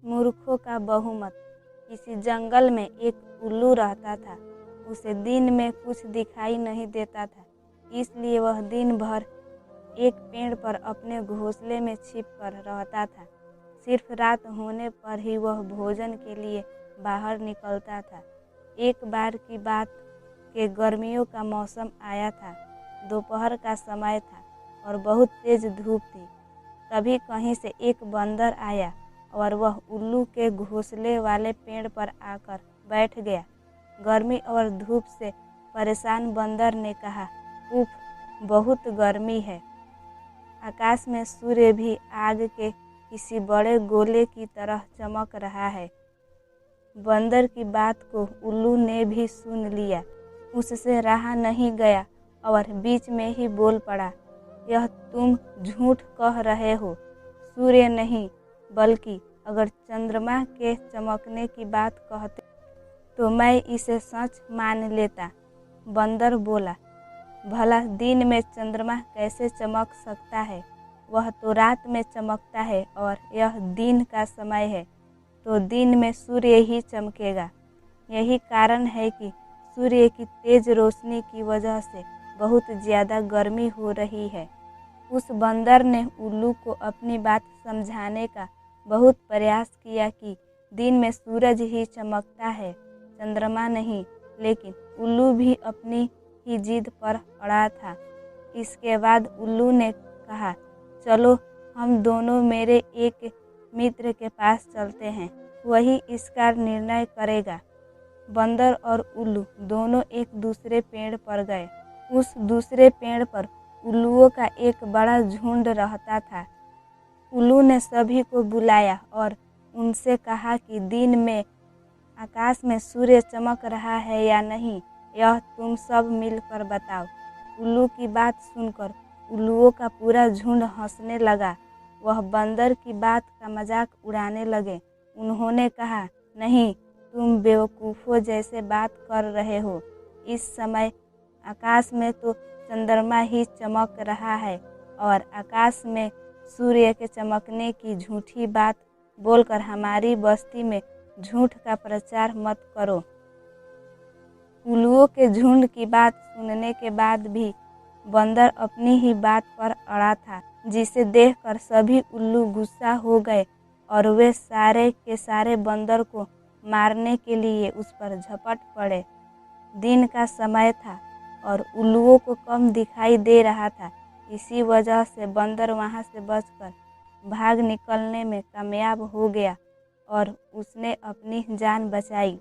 मूर्खों का बहुमत। किसी जंगल में एक उल्लू रहता था। उसे दिन में कुछ दिखाई नहीं देता था, इसलिए वह दिन भर एक पेड़ पर अपने घोंसले में छिपकर रहता था। सिर्फ रात होने पर ही वह भोजन के लिए बाहर निकलता था। एक बार की बात कि गर्मियों का मौसम आया था। दोपहर का समय था और बहुत तेज धूप थी। तभी कहीं से एक बंदर आया और वह उल्लू के घोंसले वाले पेड़ पर आकर बैठ गया। गर्मी और धूप से परेशान बंदर ने कहा, उफ, बहुत गर्मी है। आकाश में सूर्य भी आग के किसी बड़े गोले की तरह चमक रहा है। बंदर की बात को उल्लू ने भी सुन लिया। उससे रहा नहीं गया और बीच में ही बोल पड़ा, यह तुम झूठ कह रहे हो। सूर्य नहीं, बल्कि अगर चंद्रमा के चमकने की बात कहते तो मैं इसे सच मान लेता। बंदर बोला, भला दिन में चंद्रमा कैसे चमक सकता है? वह तो रात में चमकता है और यह दिन का समय है, तो दिन में सूर्य ही चमकेगा। यही कारण है कि सूर्य की तेज रोशनी की वजह से बहुत ज़्यादा गर्मी हो रही है। उस बंदर ने उल्लू को अपनी बात समझाने का बहुत प्रयास किया कि दिन में सूरज ही चमकता है, चंद्रमा नहीं, लेकिन उल्लू भी अपनी ही जिद पर अड़ा था। इसके बाद उल्लू ने कहा, चलो हम दोनों मेरे एक मित्र के पास चलते हैं, वही इसका निर्णय करेगा। बंदर और उल्लू दोनों एक दूसरे पेड़ पर गए। उस दूसरे पेड़ पर उल्लुओं का एक बड़ा झुंड रहता था। उल्लू ने सभी को बुलाया और उनसे कहा कि दिन में आकाश में सूर्य चमक रहा है या नहीं, यह तुम सब मिलकर बताओ। उल्लू की बात सुनकर उल्लुओं का पूरा झुंड हंसने लगा। वह बंदर की बात का मजाक उड़ाने लगे। उन्होंने कहा, नहीं, तुम बेवकूफ़ों जैसे बात कर रहे हो। इस समय आकाश में तो चंद्रमा ही चमक रहा है और आकाश में सूर्य के चमकने की झूठी बात बोलकर हमारी बस्ती में झूठ का प्रचार मत करो। उल्लुओं के झुंड की बात सुनने के बाद भी बंदर अपनी ही बात पर अड़ा था, जिसे देखकर सभी उल्लू गुस्सा हो गए और वे सारे के सारे बंदर को मारने के लिए उस पर झपट पड़े। दिन का समय था और उल्लुओं को कम दिखाई दे रहा था। इसी वजह से बंदर वहां से बचकर भाग निकलने में कामयाब हो गया और उसने अपनी जान बचाई।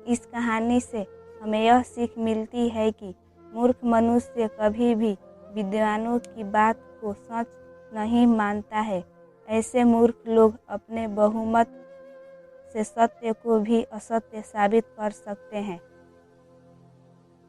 इस कहानी से हमें यह सीख मिलती है कि मूर्ख मनुष्य कभी भी विद्वानों की बात को सच नहीं मानता है। ऐसे मूर्ख लोग अपने बहुमत से सत्य को भी असत्य साबित कर सकते हैं।